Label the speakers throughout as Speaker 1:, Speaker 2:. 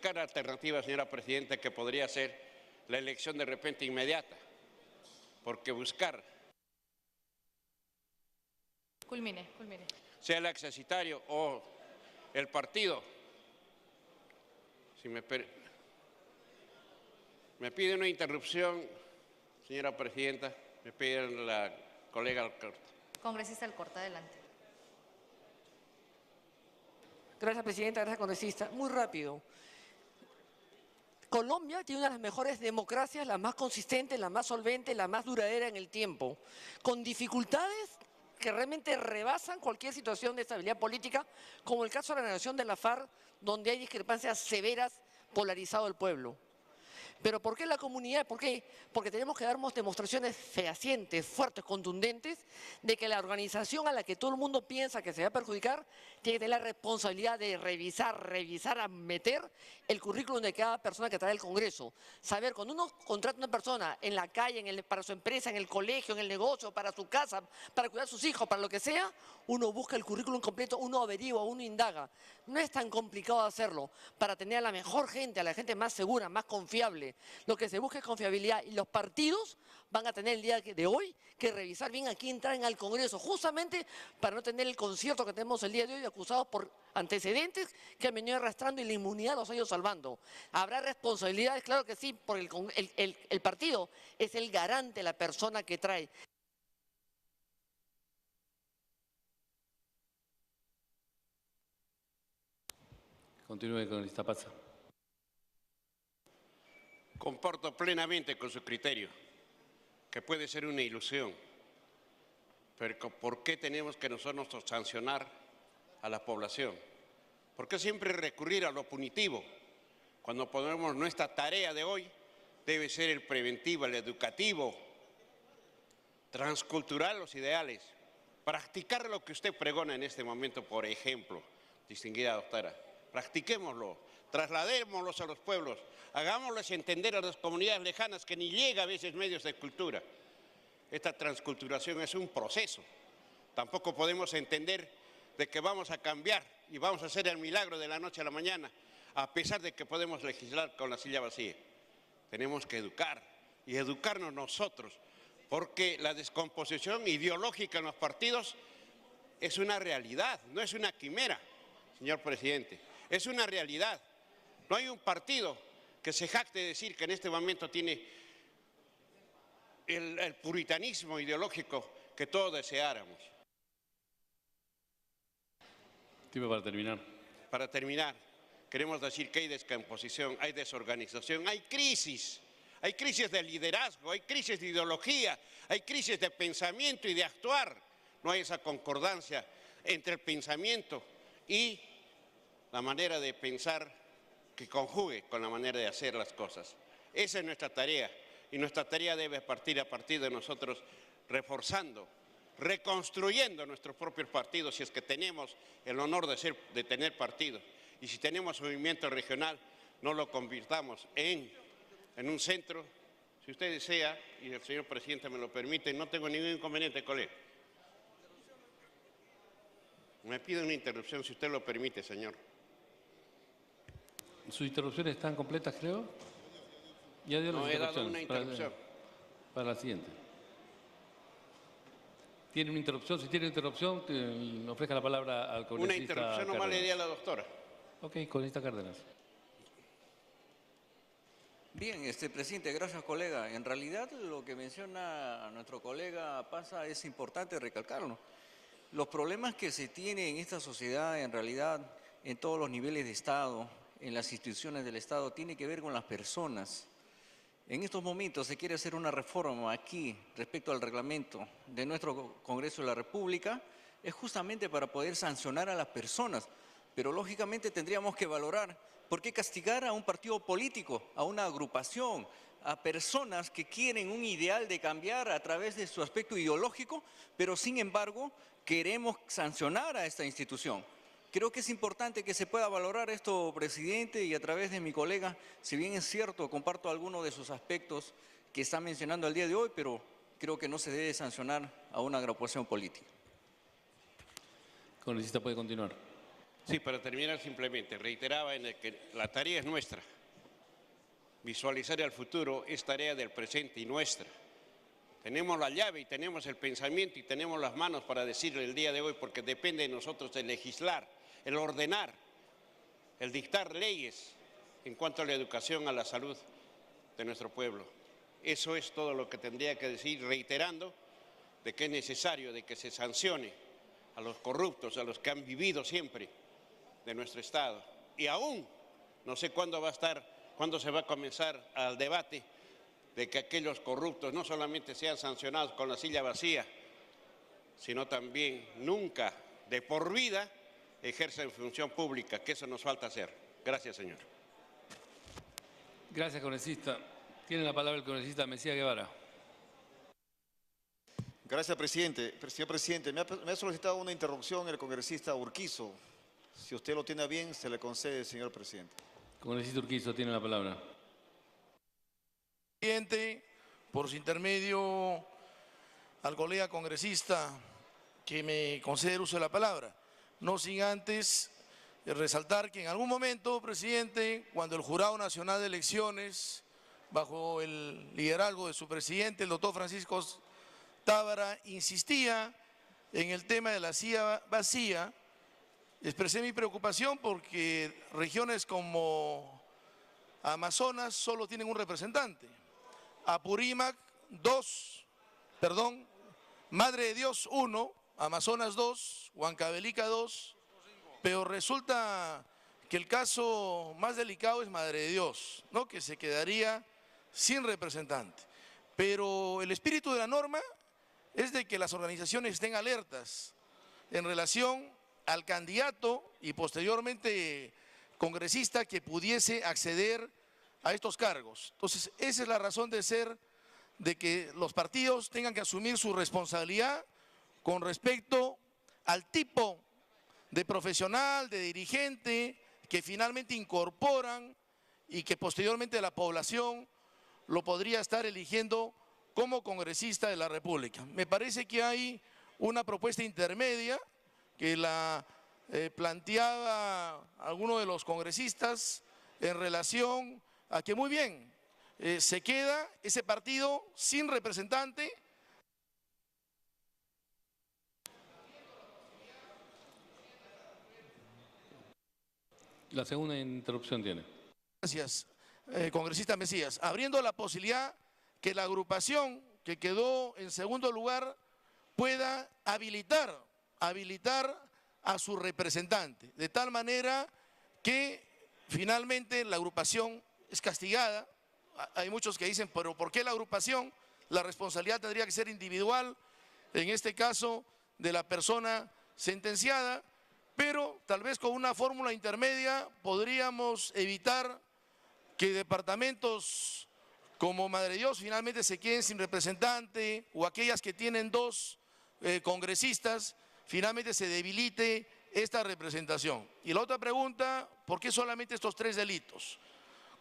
Speaker 1: buscar alternativas, señora Presidenta, que podría ser la elección de repente inmediata, porque buscar,
Speaker 2: culmine,
Speaker 1: sea el accesitario o el partido, si me pide una interrupción, señora Presidenta, me pide la colega Alcorta.
Speaker 2: Congresista Alcorta, adelante.
Speaker 3: Gracias, Presidenta. Gracias, congresista. Muy rápido. Colombia tiene una de las mejores democracias, la más consistente, la más solvente, la más duradera en el tiempo, con dificultades que realmente rebasan cualquier situación de estabilidad política, como el caso de la negociación de la FARC, donde hay discrepancias severas, polarizado el pueblo. ¿Pero por qué la comunidad? ¿Por qué? Porque tenemos que darnos demostraciones fehacientes, fuertes, contundentes, de que la organización a la que todo el mundo piensa que se va a perjudicar, tiene que tener la responsabilidad de revisar, a meter el currículum de cada persona que trae al Congreso. Saber, cuando uno contrata a una persona en la calle, para su empresa, en el colegio, en el negocio, para su casa, para cuidar a sus hijos, para lo que sea, uno busca el currículum completo, uno averigua, uno indaga. No es tan complicado hacerlo para tener a la mejor gente, a la gente más segura, más confiable. Lo que se busca es confiabilidad y los partidos van a tener el día de hoy que revisar bien a quién traen al Congreso, justamente para no tener el concierto que tenemos el día de hoy, acusados por antecedentes que han venido arrastrando y la inmunidad los ha ido salvando. ¿Habrá responsabilidades? Claro que sí, porque el partido es el garante, la persona que trae.
Speaker 4: Continúe, congresista Pazza.
Speaker 1: Comparto plenamente con su criterio, que puede ser una ilusión, pero ¿por qué tenemos que nosotros sancionar a la población? ¿Por qué siempre recurrir a lo punitivo? Cuando ponemos nuestra tarea de hoy, debe ser el preventivo, el educativo, transcultural los ideales, practicar lo que usted pregona en este momento, por ejemplo, distinguida doctora, practiquémoslo, trasladémoslos a los pueblos, hagámosles entender a las comunidades lejanas que ni llega a veces medios de cultura. Esta transculturación es un proceso, tampoco podemos entender de que vamos a cambiar y vamos a hacer el milagro de la noche a la mañana, a pesar de que podemos legislar con la silla vacía. Tenemos que educar y educarnos nosotros, porque la descomposición ideológica en los partidos es una realidad, no es una quimera, señor presidente, es una realidad. No hay un partido que se jacte de decir que en este momento tiene el puritanismo ideológico que todos deseáramos.
Speaker 4: Tiempo para terminar.
Speaker 1: Para terminar, queremos decir que hay descomposición, hay desorganización, hay crisis de liderazgo, hay crisis de ideología, hay crisis de pensamiento y de actuar. No hay esa concordancia entre el pensamiento y la manera de pensar que conjugue con la manera de hacer las cosas. Esa es nuestra tarea y nuestra tarea debe partir a partir de nosotros reforzando, reconstruyendo nuestros propios partidos si es que tenemos el honor de tener partidos. Y si tenemos movimiento regional, no lo convirtamos en un centro. Si usted desea, y el señor presidente me lo permite, no tengo ningún inconveniente, colega. Me pide una interrupción, si usted lo permite, señor.
Speaker 4: ¿Sus interrupciones están completas, creo? Ya dio
Speaker 1: No,
Speaker 4: las
Speaker 1: he dado
Speaker 4: interrupciones.
Speaker 1: una interrupción.
Speaker 4: Para la siguiente. ¿Tiene una interrupción? Si tiene interrupción, ofrezca la palabra al congresista.
Speaker 1: Una interrupción nomás le di a la doctora.
Speaker 4: Ok, congresista Cárdenas.
Speaker 5: Bien, presidente, gracias colega. En realidad lo que menciona nuestro colega Pazza es importante recalcarlo. Los problemas que se tienen en esta sociedad, en realidad, en todos los niveles de Estado, en las instituciones del Estado, tiene que ver con las personas. En estos momentos se quiere hacer una reforma aquí respecto al reglamento de nuestro Congreso de la República, es justamente para poder sancionar a las personas, pero lógicamente tendríamos que valorar por qué castigar a un partido político, a una agrupación, a personas que quieren un ideal de cambiar a través de su aspecto ideológico, pero sin embargo queremos sancionar a esta institución. Creo que es importante que se pueda valorar esto, presidente, y a través de mi colega, si bien es cierto, comparto algunos de sus aspectos que está mencionando el día de hoy, pero creo que no se debe sancionar a una agrupación política.
Speaker 4: Congresista puede continuar.
Speaker 1: Sí, para terminar simplemente, reiteraba en el que la tarea es nuestra. Visualizar el futuro es tarea del presente y nuestra. Tenemos la llave y tenemos el pensamiento y tenemos las manos para decirle el día de hoy, porque depende de nosotros el legislar, el ordenar, el dictar leyes en cuanto a la educación, a la salud de nuestro pueblo. Eso es todo lo que tendría que decir, reiterando de que es necesario de que se sancione a los corruptos, a los que han vivido siempre de nuestro Estado. Y aún, no sé cuándo se va a comenzar al debate de que aquellos corruptos no solamente sean sancionados con la silla vacía, sino también nunca, de por vida, ejercen función pública, que eso nos falta hacer. Gracias, señor.
Speaker 4: Gracias, congresista. Tiene la palabra el congresista Mesías Guevara.
Speaker 6: Gracias, presidente. Señor presidente, me ha solicitado una interrupción el congresista Urquizo. Si usted lo tiene bien, se le concede, señor presidente.
Speaker 4: Congresista Urquizo, tiene la palabra.
Speaker 7: Presidente, por su intermedio al colega congresista que me concede el uso de la palabra. No sin antes resaltar que en algún momento, presidente, cuando el Jurado Nacional de Elecciones, bajo el liderazgo de su presidente, el doctor Francisco Tábara, insistía en el tema de la silla vacía, expresé mi preocupación porque regiones como Amazonas solo tienen un representante. Apurímac 2, perdón, Madre de Dios 1, Amazonas 2, Huancavelica 2, pero resulta que el caso más delicado es Madre de Dios, ¿no? Que se quedaría sin representante. Pero el espíritu de la norma es de que las organizaciones estén alertas en relación al candidato y posteriormente congresista que pudiese acceder a estos cargos. Entonces, esa es la razón de ser de que los partidos tengan que asumir su responsabilidad con respecto al tipo de profesional, de dirigente que finalmente incorporan y que posteriormente la población lo podría estar eligiendo como congresista de la República. Me parece que hay una propuesta intermedia que la planteaba alguno de los congresistas en relación a que muy bien, se queda ese partido sin representante.
Speaker 4: La segunda interrupción tiene.
Speaker 7: Gracias, congresista Mesías. Abriendo la posibilidad que la agrupación que quedó en segundo lugar pueda habilitar a su representante, de tal manera que finalmente la agrupación es castigada. Hay muchos que dicen, pero ¿por qué la agrupación? La responsabilidad tendría que ser individual, en este caso de la persona sentenciada, pero tal vez con una fórmula intermedia podríamos evitar que departamentos como Madre Dios finalmente se queden sin representante, o aquellas que tienen dos congresistas, finalmente se debilite esta representación. Y la otra pregunta, ¿por qué solamente estos 3 delitos?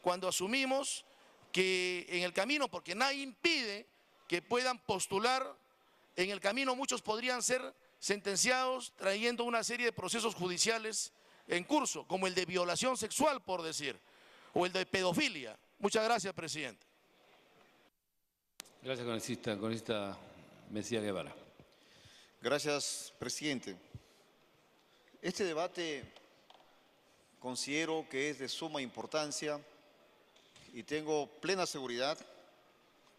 Speaker 7: Cuando asumimos que en el camino, porque nadie impide que puedan postular, en el camino muchos podrían ser sentenciados trayendo una serie de procesos judiciales en curso, como el de violación sexual, por decir, o el de pedofilia. Muchas gracias, presidente.
Speaker 4: Gracias, congresista. Congresista Mesías Guevara.
Speaker 6: Gracias, presidente. Este debate considero que es de suma importancia y tengo plena seguridad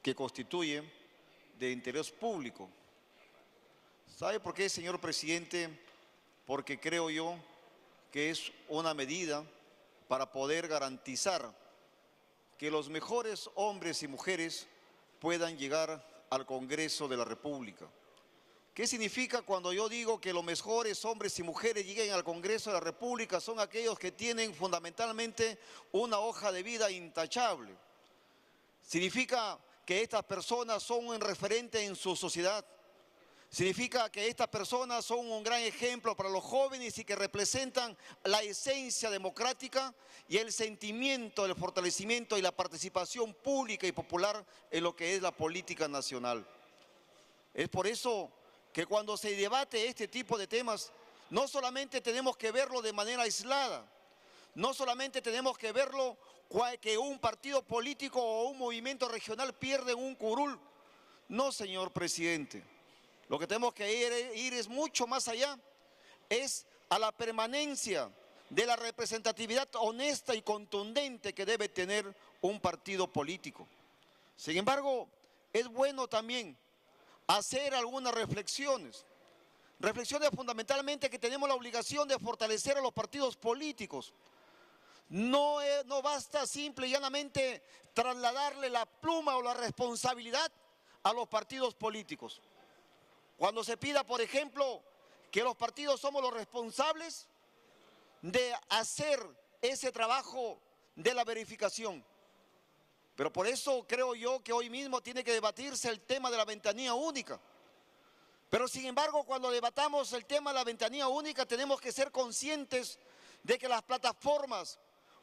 Speaker 6: que constituye de interés público. ¿Sabe por qué, señor presidente? Porque creo yo que es una medida para poder garantizar que los mejores hombres y mujeres puedan llegar al Congreso de la República. ¿Qué significa cuando yo digo que los mejores hombres y mujeres lleguen al Congreso de la República? Son aquellos que tienen fundamentalmente una hoja de vida intachable. Significa que estas personas son un referente en su sociedad. Significa que estas personas son un gran ejemplo para los jóvenes y que representan la esencia democrática y el sentimiento, el fortalecimiento y la participación pública y popular en lo que es la política nacional. Es por eso que cuando se debate este tipo de temas no solamente tenemos que verlo de manera aislada, no solamente tenemos que verlo que un partido político o un movimiento regional pierde un curul. No, señor presidente. Lo que tenemos que ir es mucho más allá, es a la permanencia de la representatividad honesta y contundente que debe tener un partido político. Sin embargo, es bueno también hacer algunas reflexiones. Reflexiones fundamentalmente que tenemos la obligación de fortalecer a los partidos políticos. No basta simple y llanamente trasladarle la pluma o la responsabilidad a los partidos políticos. Cuando se pida, por ejemplo, que los partidos somos los responsables de hacer ese trabajo de la verificación. Pero por eso creo yo que hoy mismo tiene que debatirse el tema de la ventanilla única. Pero sin embargo, cuando debatamos el tema de la ventanilla única, tenemos que ser conscientes de que las plataformas,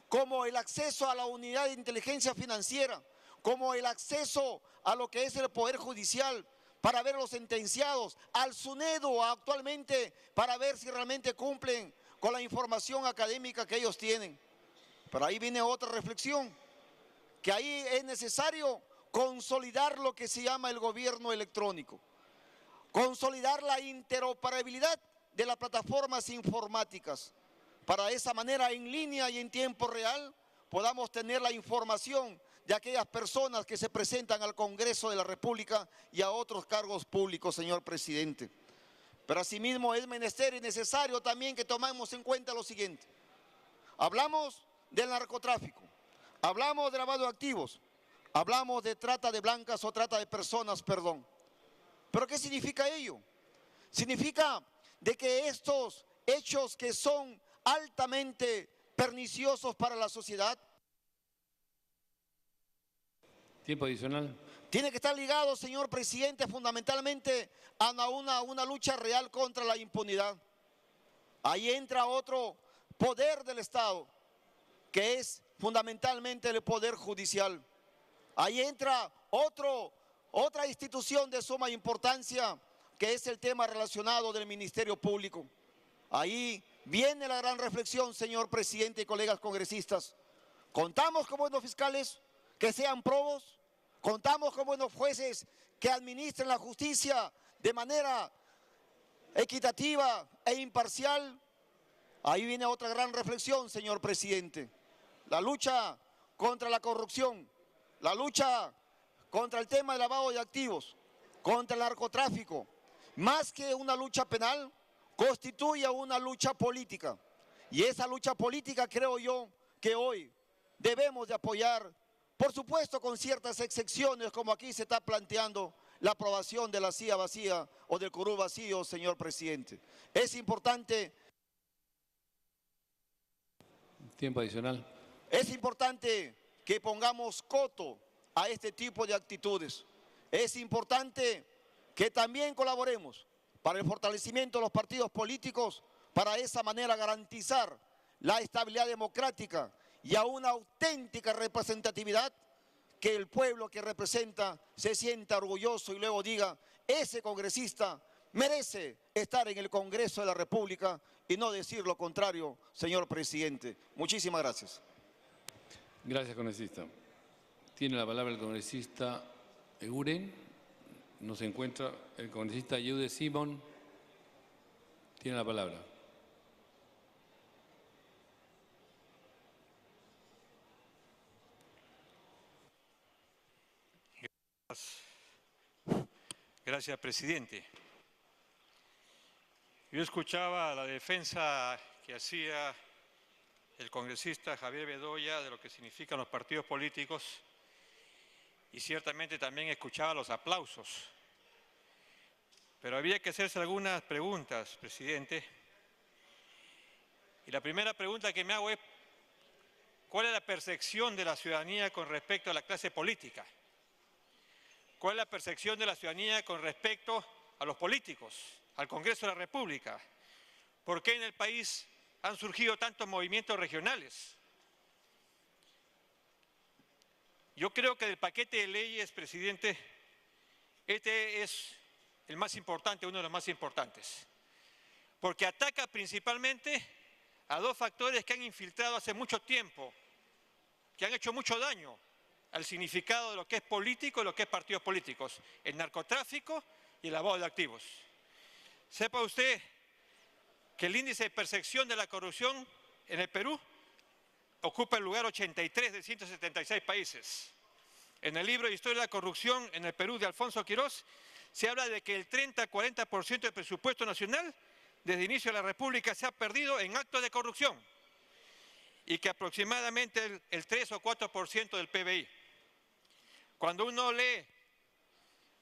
Speaker 6: como el acceso a la unidad de inteligencia financiera, como el acceso a lo que es el Poder Judicial, para ver los sentenciados, al SUNEDU actualmente, para ver si realmente cumplen con la información académica que ellos tienen. Pero ahí viene otra reflexión, que ahí es necesario consolidar lo que se llama el gobierno electrónico, consolidar la interoperabilidad de las plataformas informáticas, para de esa manera en línea y en tiempo real podamos tener la información de aquellas personas que se presentan al Congreso de la República y a otros cargos públicos, señor presidente. Pero asimismo es menester y necesario también que tomemos en cuenta lo siguiente. Hablamos del narcotráfico, hablamos de lavado de activos, hablamos de trata de blancas o trata de personas, perdón. ¿Pero qué significa ello? Significa de que estos hechos que son altamente perniciosos para la sociedad,
Speaker 4: Tiempo adicional.
Speaker 6: tiene que estar ligado, señor presidente, fundamentalmente a una lucha real contra la impunidad. Ahí entra otro poder del Estado, que es fundamentalmente el Poder Judicial. Ahí entra otra institución de suma importancia, que es el tema relacionado del Ministerio Público. Ahí viene la gran reflexión, señor presidente y colegas congresistas. ¿Contamos con buenos fiscales que sean probos? ¿Contamos con buenos jueces que administren la justicia de manera equitativa e imparcial? Ahí viene otra gran reflexión, señor presidente. La lucha contra la corrupción, la lucha contra el tema del lavado de activos, contra el narcotráfico, más que una lucha penal, constituye una lucha política. Y esa lucha política creo yo que hoy debemos de apoyar, por supuesto con ciertas excepciones, como aquí se está planteando la aprobación de la silla vacía o del curul vacío, señor presidente. Es importante.
Speaker 4: Tiempo adicional.
Speaker 6: Es importante que pongamos coto a este tipo de actitudes. Es importante que también colaboremos para el fortalecimiento de los partidos políticos, para de esa manera garantizar la estabilidad democrática y a una auténtica representatividad, que el pueblo que representa se sienta orgulloso y luego diga: ese congresista merece estar en el Congreso de la República, y no decir lo contrario, señor presidente. Muchísimas gracias.
Speaker 4: Gracias, congresista. Tiene la palabra el congresista Eguren. No se encuentra el congresista Yude Simón. Tiene la palabra.
Speaker 8: Gracias, presidente. Yo escuchaba la defensa que hacía el congresista Javier Bedoya de lo que significan los partidos políticos, y ciertamente también escuchaba los aplausos. Pero había que hacerse algunas preguntas, presidente. Y la primera pregunta que me hago es: ¿cuál es la percepción de la ciudadanía con respecto a la clase política? ¿Cuál es la percepción de la ciudadanía con respecto a los políticos, al Congreso de la República? ¿Por qué en el país han surgido tantos movimientos regionales? Yo creo que del paquete de leyes, presidente, este es el más importante, uno de los más importantes. porque ataca principalmente a dos factores que han infiltrado hace mucho tiempo, que han hecho mucho daño al significado de lo que es político y lo que es partidos políticos, el narcotráfico y el lavado de activos. Sepa usted que el índice de percepción de la corrupción en el Perú ocupa el lugar 83 de 176 países. En el libro de Historia de la Corrupción en el Perú de Alfonso Quirós se habla de que el 30-40% del presupuesto nacional desde el inicio de la República se ha perdido en actos de corrupción y que aproximadamente el 3 o 4% del PBI. Cuando uno lee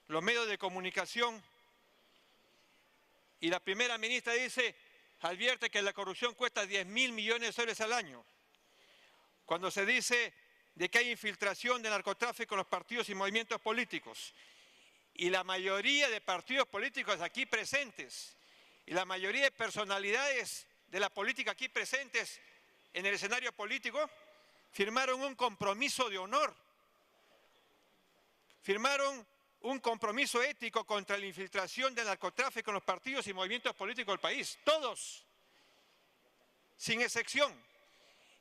Speaker 8: los medios de comunicación y la primera ministra advierte que la corrupción cuesta 10.000 millones de soles al año, cuando se dice de que hay infiltración de narcotráfico en los partidos y movimientos políticos, y la mayoría de partidos políticos aquí presentes, y la mayoría de personalidades de la política aquí presentes en el escenario político, firmaron un compromiso de honor, firmaron un compromiso ético contra la infiltración del narcotráfico en los partidos y movimientos políticos del país, todos, sin excepción.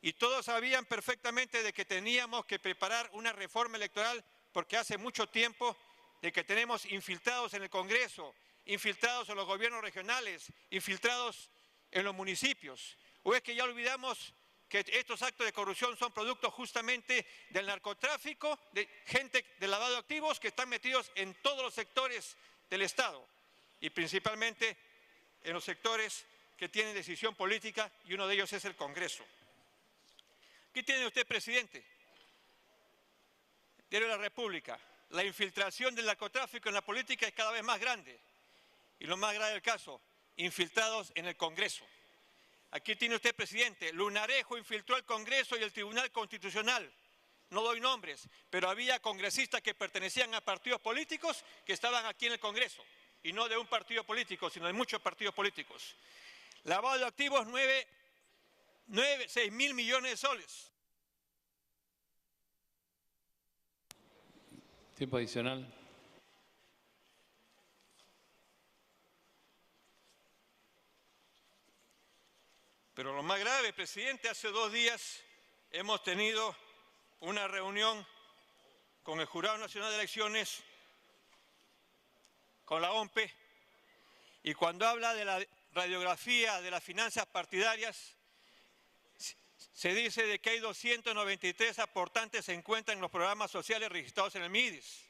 Speaker 8: Y todos sabían perfectamente de que teníamos que preparar una reforma electoral porque hace mucho tiempo de que tenemos infiltrados en el Congreso, infiltrados en los gobiernos regionales, infiltrados en los municipios. ¿O es que ya olvidamos que estos actos de corrupción son producto justamente del narcotráfico, de gente de lavado de activos que están metidos en todos los sectores del Estado y principalmente en los sectores que tienen decisión política y uno de ellos es el Congreso? ¿Qué tiene usted, presidente? Diario de la República. La infiltración del narcotráfico en la política es cada vez más grande. Y lo más grave del caso, infiltrados en el Congreso. Aquí tiene usted, presidente, Lunarejo infiltró el Congreso y el Tribunal Constitucional. No doy nombres, pero había congresistas que pertenecían a partidos políticos que estaban aquí en el Congreso. Y no de un partido político, sino de muchos partidos políticos. Lavado de activos, 6.000 millones de soles.
Speaker 4: Tiempo adicional.
Speaker 8: Pero lo más grave, presidente, hace 2 días hemos tenido una reunión con el Jurado Nacional de Elecciones, con la OMPE, y cuando habla de la radiografía de las finanzas partidarias, se dice de que hay 293 aportantes se encuentran en los programas sociales registrados en el MIDIS.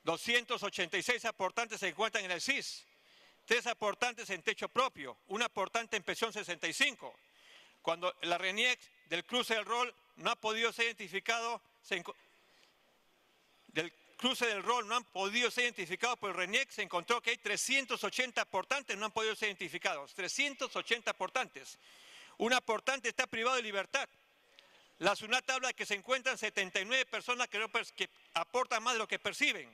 Speaker 8: 286 aportantes se encuentran en el SIS. 3 aportantes en techo propio. 1 aportante en pensión 65. Cuando la RENIEC del cruce del rol no ha podido ser identificado, del cruce del rol no han podido ser identificados por el RENIEC, se encontró que hay 380 aportantes no han podido ser identificados. 380 aportantes. Un aportante está privado de libertad. La SUNAT habla de que se encuentran 79 personas que aportan más de lo que perciben.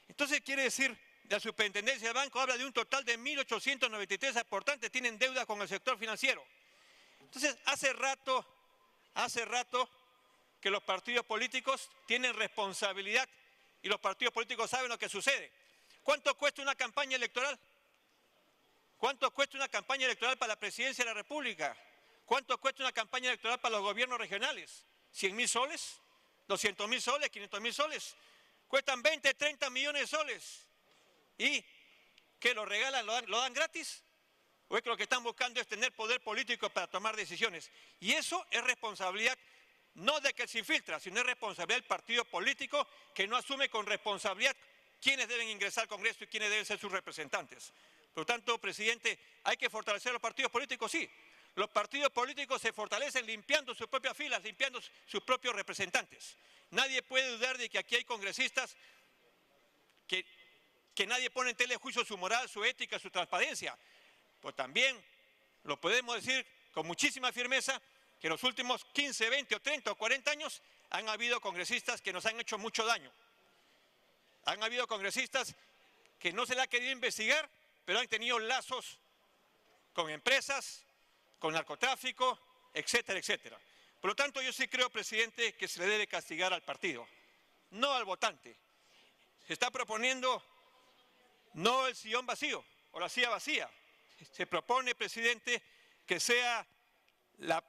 Speaker 8: Entonces quiere decir, la Superintendencia del Banco habla de un total de 1.893 aportantes tienen deuda con el sector financiero. Entonces hace rato que los partidos políticos tienen responsabilidad y los partidos políticos saben lo que sucede. ¿Cuánto cuesta una campaña electoral? ¿Cuánto cuesta una campaña electoral para la presidencia de la República? ¿Cuánto cuesta una campaña electoral para los gobiernos regionales? ¿100.000 soles? ¿200.000 soles? ¿500.000 soles? Cuestan 20, 30 millones de soles. ¿Y qué lo regalan? ¿Lo dan gratis? ¿O es que lo que están buscando es tener poder político para tomar decisiones? Y eso es responsabilidad no de que se infiltra, sino es responsabilidad del partido político que no asume con responsabilidad quiénes deben ingresar al Congreso y quiénes deben ser sus representantes. Por lo tanto, presidente, ¿hay que fortalecer los partidos políticos? Sí. Los partidos políticos se fortalecen limpiando sus propias filas, limpiando sus propios representantes. Nadie puede dudar de que aquí hay congresistas que nadie pone en tela de juicio su moral, su ética, su transparencia. Pues también lo podemos decir con muchísima firmeza que en los últimos 15, 20 o 30 o 40 años han habido congresistas que nos han hecho mucho daño. Han habido congresistas que no se le ha querido investigar, pero han tenido lazos con empresas, con narcotráfico, etcétera, etcétera. Por lo tanto, yo sí creo, presidente, que se le debe castigar al partido, no al votante. Se está proponiendo no el sillón vacío o la silla vacía, se propone, presidente, que sea la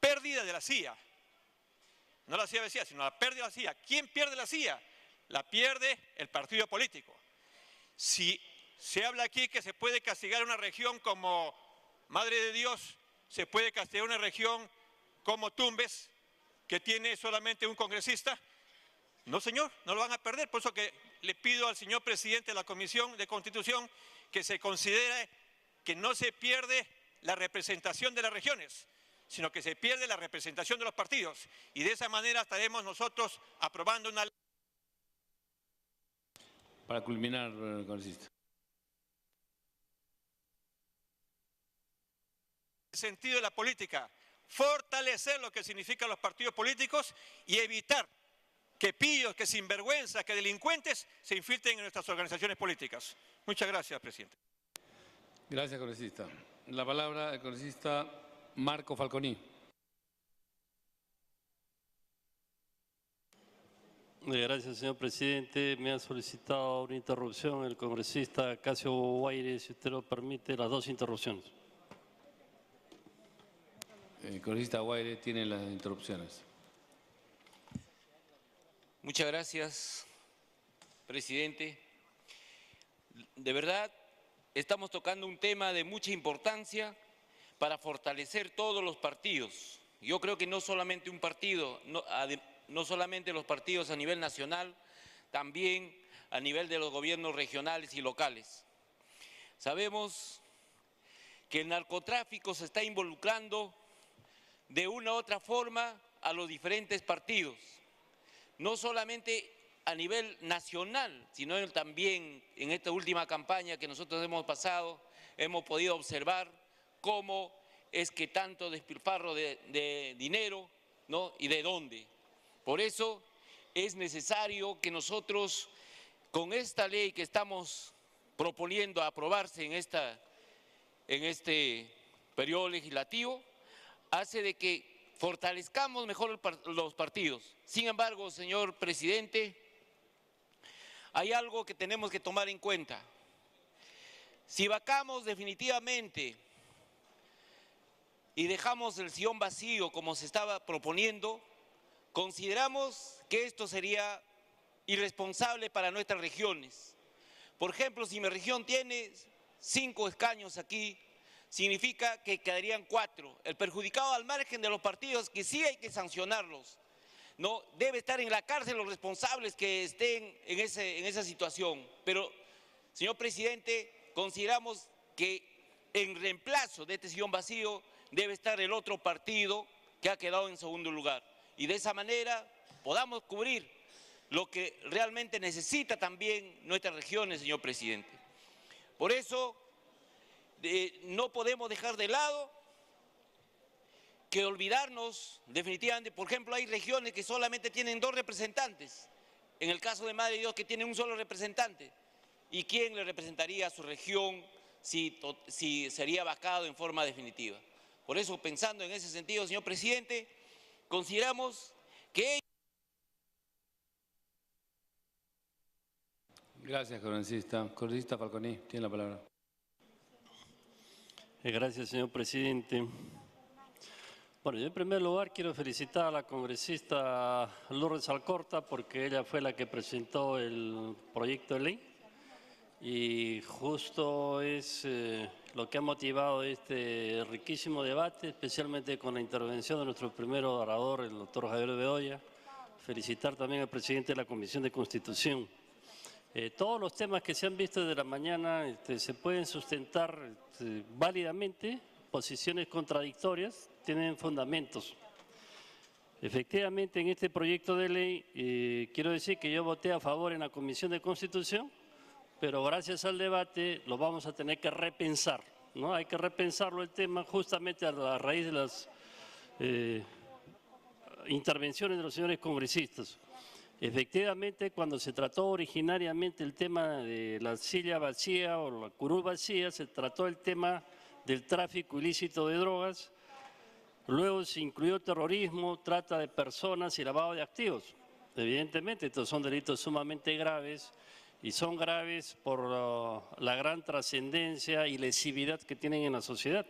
Speaker 8: pérdida de la CIA. No la CIA vacía, sino la pérdida de la CIA. ¿Quién pierde la CIA? La pierde el partido político. Si se habla aquí que se puede castigar una región como Madre de Dios, se puede castigar una región como Tumbes, que tiene solamente un congresista. No, señor, no lo van a perder. Por eso que le pido al señor presidente de la Comisión de Constitución que se considere que no se pierde la representación de las regiones, sino que se pierde la representación de los partidos. Y de esa manera estaremos nosotros aprobando una ley.
Speaker 4: Para culminar, congresista.
Speaker 8: El sentido de la política, fortalecer lo que significan los partidos políticos y evitar que pillos, que sinvergüenzas, que delincuentes se infiltren en nuestras organizaciones políticas. Muchas gracias, presidente.
Speaker 4: Gracias, congresista. La palabra el congresista Marco Falconi.
Speaker 9: Gracias, señor presidente. Me ha solicitado una interrupción el congresista Casio Guaire, si usted lo permite, las dos interrupciones.
Speaker 4: El congresista Guaire tiene las interrupciones.
Speaker 10: Muchas gracias, presidente. De verdad, estamos tocando un tema de mucha importancia para fortalecer todos los partidos. Yo creo que no solamente un partido, no solamente los partidos a nivel nacional, también a nivel de los gobiernos regionales y locales. Sabemos que el narcotráfico se está involucrando de una u otra forma a los diferentes partidos, no solamente a nivel nacional, sino también en esta última campaña que nosotros hemos pasado, hemos podido observar cómo es que tanto despilfarro de dinero, ¿no? Y de dónde. Por eso es necesario que nosotros, con esta ley que estamos proponiendo aprobarse en este periodo legislativo, hace de que fortalezcamos mejor los partidos. Sin embargo, señor presidente, hay algo que tenemos que tomar en cuenta. Si vacamos definitivamente y dejamos el sillón vacío como se estaba proponiendo, consideramos que esto sería irresponsable para nuestras regiones. Por ejemplo, si mi región tiene 5 escaños aquí, significa que quedarían 4. El perjudicado al margen de los partidos, que sí hay que sancionarlos, ¿no? Debe estar en la cárcel los responsables que estén en esa situación. Pero, señor presidente, consideramos que en reemplazo de este sillón vacío debe estar el otro partido que ha quedado en segundo lugar. Y de esa manera podamos cubrir lo que realmente necesita también nuestras regiones, señor presidente. Por eso no podemos dejar de lado que olvidarnos definitivamente. Por ejemplo, hay regiones que solamente tienen 2 representantes. En el caso de Madre de Dios, que tiene un solo representante. ¿Y quién le representaría a su región si sería vacado en forma definitiva? Por eso, pensando en ese sentido, señor presidente, consideramos que...
Speaker 4: Gracias, congresista. Congresista Falconi, tiene la palabra.
Speaker 9: Gracias, señor presidente. Bueno, yo en primer lugar quiero felicitar a la congresista Lourdes Alcorta porque ella fue la que presentó el proyecto de ley y justo es lo que ha motivado este riquísimo debate, especialmente con la intervención de nuestro primer orador, el doctor Javier Bedoya. Felicitar también al presidente de la Comisión de Constitución. Todos los temas que se han visto desde la mañana se pueden sustentar válidamente, posiciones contradictorias, tienen fundamentos. Efectivamente, en este proyecto de ley, quiero decir que yo voté a favor en la Comisión de Constitución, pero gracias al debate lo vamos a tener que repensar, ¿no? Hay que repensarlo el tema justamente a raíz de las intervenciones de los señores congresistas. Efectivamente, cuando se trató originariamente el tema de la silla vacía o la curul vacía, se trató el tema del tráfico ilícito de drogas, luego se incluyó terrorismo, trata de personas y lavado de activos. Evidentemente, estos son delitos sumamente graves y son graves por la gran trascendencia y lesividad que tienen en la sociedad.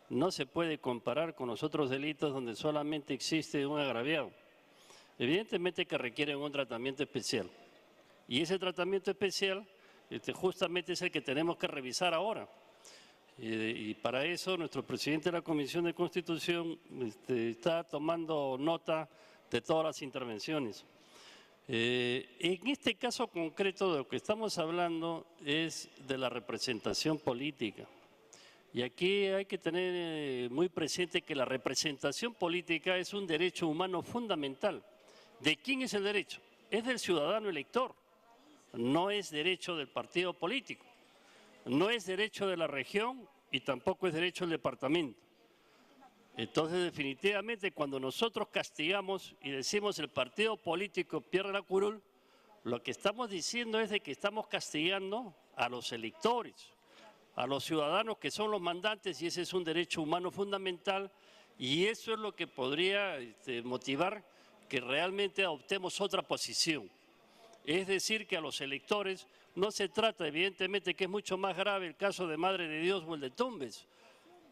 Speaker 9: No se puede comparar con los otros delitos donde solamente existe un agraviado. Evidentemente que requieren un tratamiento especial. Y ese tratamiento especial justamente es el que tenemos que revisar ahora. Y para eso nuestro presidente de la Comisión de Constitución está tomando nota de todas las intervenciones. En este caso concreto de lo que estamos hablando es de la representación política. Y aquí hay que tener muy presente que la representación política es un derecho humano fundamental. ¿De quién es el derecho? Es del ciudadano elector, no es derecho del partido político, no es derecho de la región y tampoco es derecho del departamento. Entonces, definitivamente, cuando nosotros castigamos y decimos el partido político pierde la curul, lo que estamos diciendo es de que estamos castigando a los electores, a los ciudadanos que son los mandantes, y ese es un derecho humano fundamental, y eso es lo que podría motivar que realmente adoptemos otra posición. Es decir, que a los electores no se trata, evidentemente, que es mucho más grave el caso de Madre de Dios o el de Tumbes,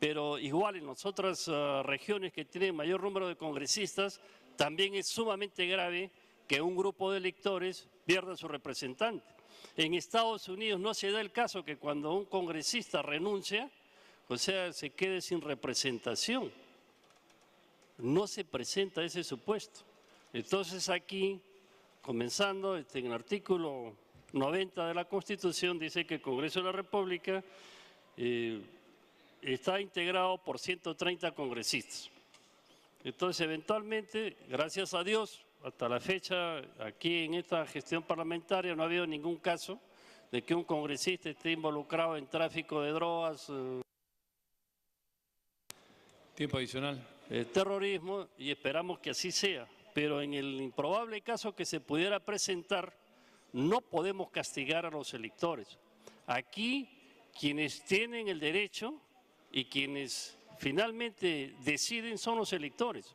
Speaker 9: pero igual en las otras regiones que tienen mayor número de congresistas, también es sumamente grave que un grupo de electores pierda su representante. En Estados Unidos no se da el caso que cuando un congresista renuncia, o sea, se quede sin representación. No se presenta ese supuesto. Entonces aquí, comenzando en el artículo 90 de la Constitución, dice que el Congreso de la República está integrado por 130 congresistas. Entonces, eventualmente, gracias a Dios, hasta la fecha, aquí en esta gestión parlamentaria no ha habido ningún caso de que un congresista esté involucrado en tráfico de drogas,
Speaker 4: Tiempo adicional.
Speaker 9: terrorismo, y esperamos que así sea. Pero en el improbable caso que se pudiera presentar, no podemos castigar a los electores. Aquí, quienes tienen el derecho y quienes finalmente deciden son los electores.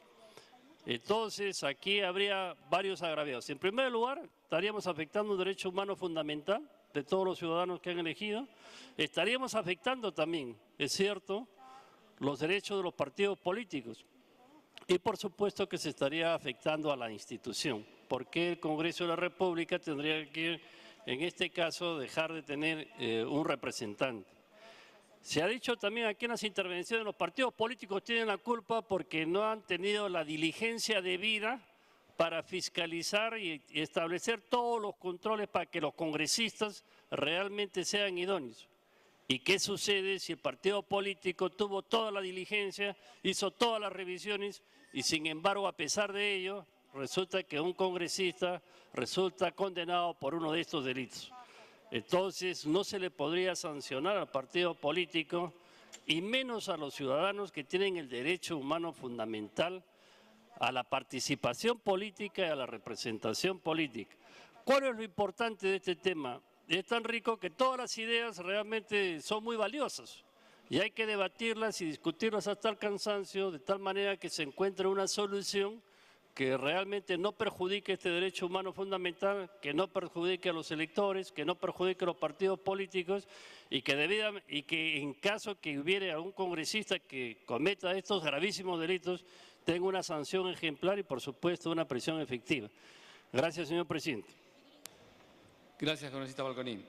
Speaker 9: Entonces, aquí habría varios agraviados. En primer lugar, estaríamos afectando un derecho humano fundamental de todos los ciudadanos que han elegido. Estaríamos afectando también, es cierto, los derechos de los partidos políticos. Y por supuesto que se estaría afectando a la institución, porque el Congreso de la República tendría que, en este caso, dejar de tener un representante. Se ha dicho también aquí en las intervenciones, los partidos políticos tienen la culpa porque no han tenido la diligencia debida para fiscalizar y establecer todos los controles para que los congresistas realmente sean idóneos. ¿Y qué sucede si el partido político tuvo toda la diligencia, hizo todas las revisiones y sin embargo, a pesar de ello, resulta que un congresista resulta condenado por uno de estos delitos? Entonces, no se le podría sancionar al partido político y menos a los ciudadanos que tienen el derecho humano fundamental a la participación política y a la representación política. ¿Cuál es lo importante de este tema? Es tan rico que todas las ideas realmente son muy valiosas y hay que debatirlas y discutirlas hasta el cansancio de tal manera que se encuentre una solución que realmente no perjudique este derecho humano fundamental, que no perjudique a los electores, que no perjudique a los partidos políticos y que en caso que hubiera algún congresista que cometa estos gravísimos delitos tenga una sanción ejemplar y por supuesto una prisión efectiva. Gracias, señor presidente.
Speaker 4: Gracias, congresista Balconín.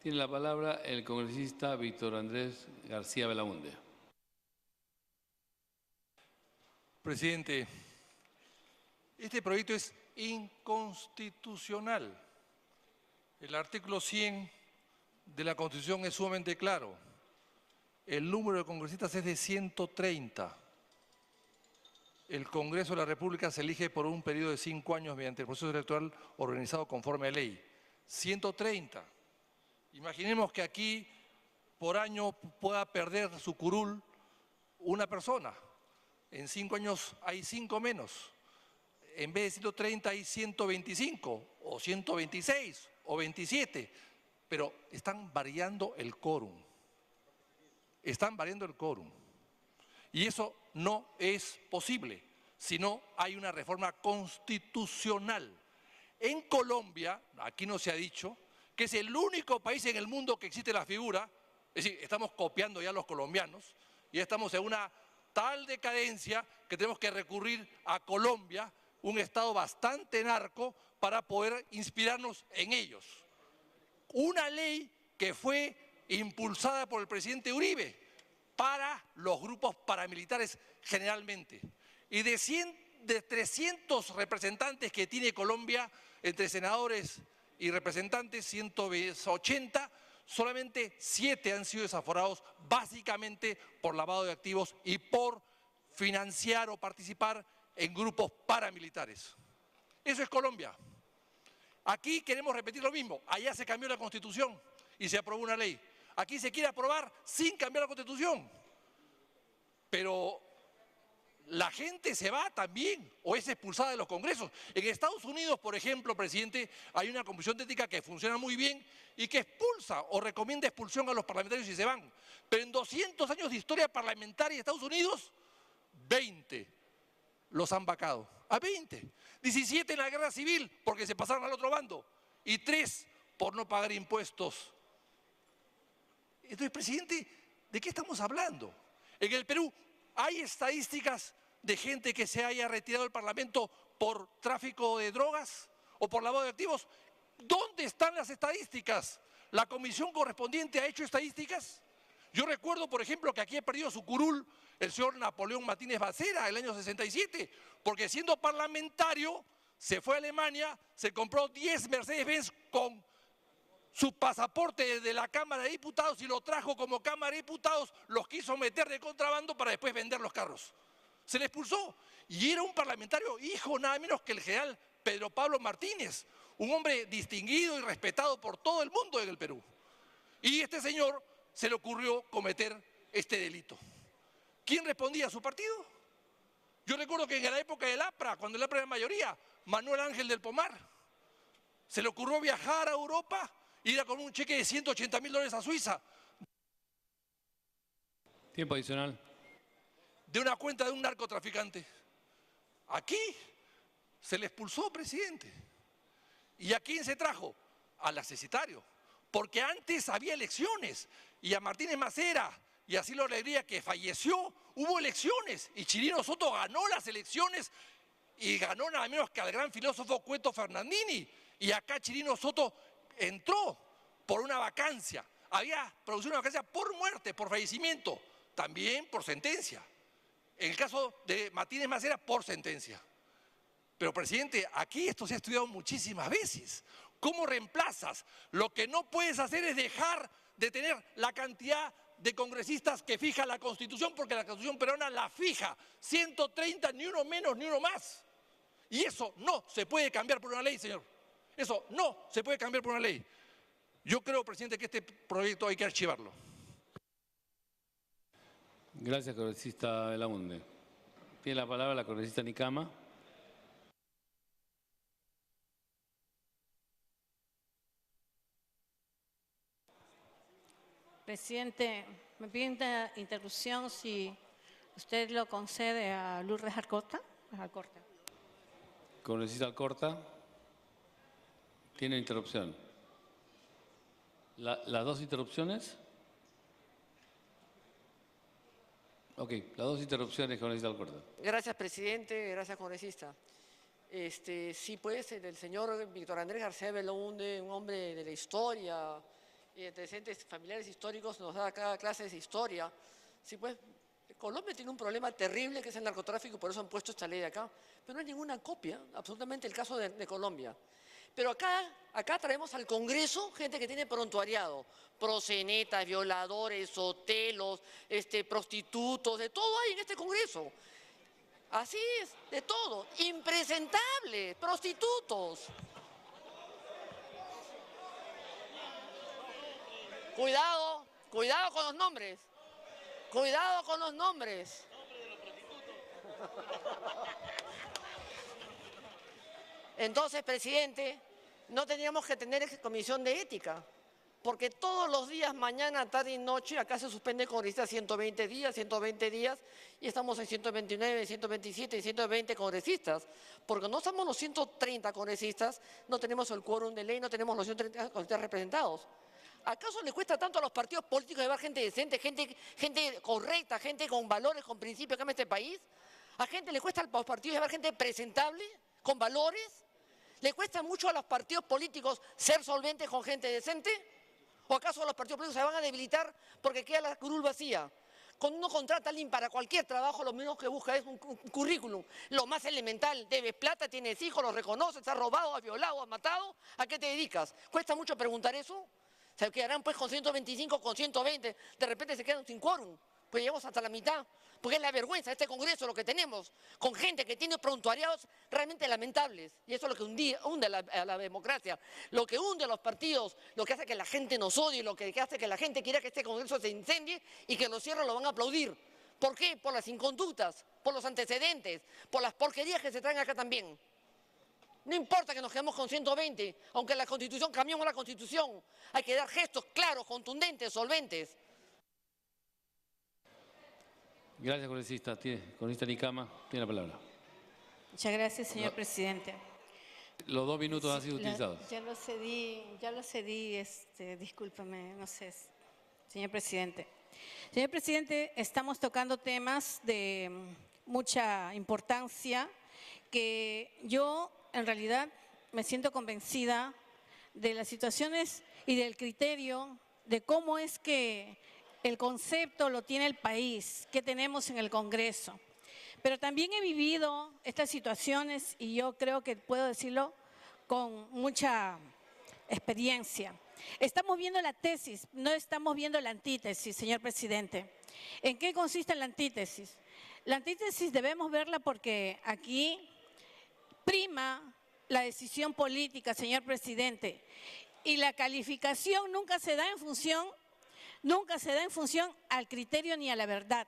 Speaker 4: Tiene la palabra el congresista Víctor Andrés García Belaunde.
Speaker 11: Presidente, este proyecto es inconstitucional. El artículo 100 de la Constitución es sumamente claro. El número de congresistas es de 130. El Congreso de la República se elige por un periodo de 5 años mediante el proceso electoral organizado conforme a ley. 130. Imaginemos que aquí por año pueda perder su curul una persona. En 5 años hay 5 menos. En vez de 130 hay 125 o 126 o 27. Pero están variando el quórum. Están variando el quórum. Y eso no es posible si no hay una reforma constitucional. En Colombia, aquí no se ha dicho, que es el único país en el mundo que existe la figura, es decir, estamos copiando ya a los colombianos, y estamos en una tal decadencia que tenemos que recurrir a Colombia, un estado bastante narco, para poder inspirarnos en ellos. Una ley que fue impulsada por el presidente Uribe para los grupos paramilitares generalmente. Y de 300 representantes que tiene Colombia, entre senadores y representantes, 180, solamente 7 han sido desaforados básicamente por lavado de activos y por financiar o participar en grupos paramilitares. Eso es Colombia. Aquí queremos repetir lo mismo. Allá se cambió la Constitución y se aprobó una ley. Aquí se quiere aprobar sin cambiar la Constitución. Pero la gente se va también o es expulsada de los congresos. En Estados Unidos, por ejemplo, presidente, hay una comisión de ética que funciona muy bien y que expulsa o recomienda expulsión a los parlamentarios si se van. Pero en 200 años de historia parlamentaria de Estados Unidos, 20 los han vacado. A 20. 17 en la guerra civil porque se pasaron al otro bando y 3 por no pagar impuestos. Entonces, presidente, ¿de qué estamos hablando? En el Perú hay estadísticas de gente que se haya retirado del Parlamento por tráfico de drogas o por lavado de activos. ¿Dónde están las estadísticas? ¿La comisión correspondiente ha hecho estadísticas? Yo recuerdo, por ejemplo, que aquí ha perdido su curul el señor Napoleón Martínez Bacera el año 67, porque siendo parlamentario se fue a Alemania, se compró 10 Mercedes-Benz con su pasaporte de la Cámara de Diputados y lo trajo como Cámara de Diputados, los quiso meter de contrabando para después vender los carros. Se le expulsó y era un parlamentario hijo nada menos que el general Pedro Pablo Martínez, un hombre distinguido y respetado por todo el mundo en el Perú. Y este señor se le ocurrió cometer este delito. ¿Quién respondía a su partido? Yo recuerdo que en la época del APRA, cuando el APRA era mayoría, Manuel Ángel del Pomar, se le ocurrió viajar a Europa, ir con un cheque de $180.000 a Suiza.
Speaker 4: Tiempo adicional.
Speaker 11: De una cuenta de un narcotraficante. Aquí se le expulsó, presidente. ¿Y a quién se trajo? Al accesitario. Porque antes había elecciones y a Martínez Macera y a Silvio Alegría, que falleció, hubo elecciones y Chirino Soto ganó las elecciones y ganó nada menos que al gran filósofo Cueto Fernandini. Y acá Chirino Soto entró por una vacancia. Había producido una vacancia por muerte, por fallecimiento, también por sentencia. En el caso de Martínez Macera, por sentencia. Pero, presidente, aquí esto se ha estudiado muchísimas veces. ¿Cómo reemplazas? Lo que no puedes hacer es dejar de tener la cantidad de congresistas que fija la Constitución, porque la Constitución peruana la fija. 130, ni uno menos, ni uno más. Y eso no se puede cambiar por una ley, señor. Eso no se puede cambiar por una ley. Yo creo, presidente, que este proyecto hay que archivarlo.
Speaker 4: Gracias, congresista Belaunde. Tiene la palabra la congresista Nicama.
Speaker 12: Presidente, me pide una interrupción si usted lo concede a Lourdes Alcorta.
Speaker 4: Congresista Alcorta. Tiene interrupción. ¿Las dos interrupciones? Ok, las dos interrupciones, congresista Alcorta.
Speaker 3: Gracias, presidente. Gracias, congresista. Sí, pues, el señor Víctor Andrés García Belaunde, un hombre de la historia y antecedentes familiares históricos, nos da cada clase de historia. Sí, pues, Colombia tiene un problema terrible que es el narcotráfico, por eso han puesto esta ley de acá. Pero no hay ninguna copia, absolutamente el caso de Colombia. Pero acá traemos al Congreso gente que tiene prontuariado, proxenetas, violadores, sotelos, prostitutos, de todo hay en este Congreso. Así es, de todo, impresentables, prostitutos. Cuidado, cuidado con los nombres. Cuidado con los nombres. Entonces, presidente, no teníamos que tener comisión de ética. porque todos los días, mañana, tarde y noche, acá se suspende congresistas 120 días, y estamos en 129, 127 y 120 congresistas, porque no somos los 130 congresistas, no tenemos el quórum de ley, no tenemos los 130 congresistas representados. ¿Acaso le cuesta tanto a los partidos políticos llevar gente decente, gente correcta, gente con valores, con principios que ama este país? ¿A gente le cuesta a los partidos llevar gente presentable, con valores? ¿Le cuesta mucho a los partidos políticos ser solventes con gente decente? ¿O acaso los partidos políticos se van a debilitar porque queda la curul vacía? Cuando uno contrata a alguien para cualquier trabajo, lo menos que busca es un currículum. Lo más elemental, debes plata, tienes hijos, los reconoces, has robado, has violado, has matado. ¿A qué te dedicas? ¿Cuesta mucho preguntar eso? Se quedarán pues con 125, con 120, de repente se quedan sin quórum. Pues llegamos hasta la mitad, porque es la vergüenza de este Congreso lo que tenemos, con gente que tiene prontuariados realmente lamentables. Y eso es lo que hunde a la democracia, lo que hunde a los partidos, lo que hace que la gente nos odie, lo que hace que la gente quiera que este Congreso se incendie y que los cierres lo van a aplaudir. ¿Por qué? Por las inconductas, por los antecedentes, por las porquerías que se traen acá también. No importa que nos quedemos con 120, aunque la Constitución, cambiamos la Constitución. Hay que dar gestos claros, contundentes, solventes.
Speaker 4: Gracias, congresista. Congresista Nicama, tiene la palabra.
Speaker 12: Muchas gracias, señor presidente.
Speaker 4: Los 2 minutos han sido utilizados.
Speaker 12: Ya lo cedí, discúlpame, no sé, señor presidente. Señor presidente, estamos tocando temas de mucha importancia que yo, en realidad, me siento convencida de las situaciones y del criterio de cómo es que el concepto lo tiene el país, que tenemos en el Congreso. Pero también he vivido estas situaciones y yo creo que puedo decirlo con mucha experiencia. Estamos viendo la tesis, no estamos viendo la antítesis, señor presidente. ¿En qué consiste la antítesis? La antítesis debemos verla porque aquí prima la decisión política, señor presidente, y la calificación nunca se da en función al criterio ni a la verdad,